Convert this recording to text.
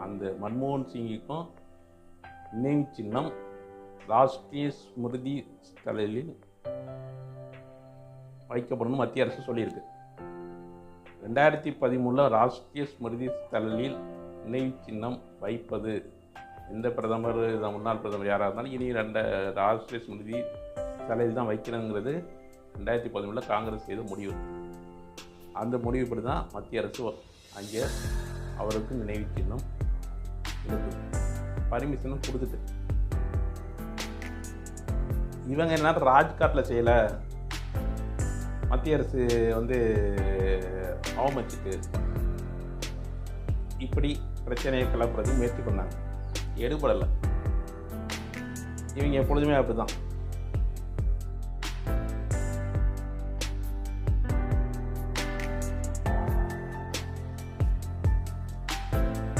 அந்த மன்மோகன் சிங்குக்கும் நினைவு சின்னம் ராஷ்ட்ரிய ஸ்மிருதி ஸ்தலில் வைக்கப்படும் மத்திய அரசு சொல்லியிருக்கு. 2013 ராஷ்ட்ரிய ஸ்மிருதி ஸ்தலில் நினைவு சின்னம் வைப்பது எந்த பிரதமர், முன்னாள் பிரதமர் யாராக இருந்தாலும் இனி ராஷ்ட்ரிய ஸ்மிருதி ஸ்தலில் தான் வைக்கணுங்கிறது 2013 காங்கிரஸ் செய்த முடிவு. அந்த முடிவுப்படி தான் மத்திய அரசு அங்கே அவருக்கு நினைவு சின்னம் பர்மிஷனும் கொடுத்துட்டு, இவங்க என்ன ராஜ்காட்டில் செய்யலை, மத்திய அரசு அவமதிச்சுட்டு இப்படி பிரச்சனையை கிளப்புறதுக்கு முயற்சி பண்ணாங்க. எடுபடலை. இவங்க எப்பொழுதுமே அப்படி தான்.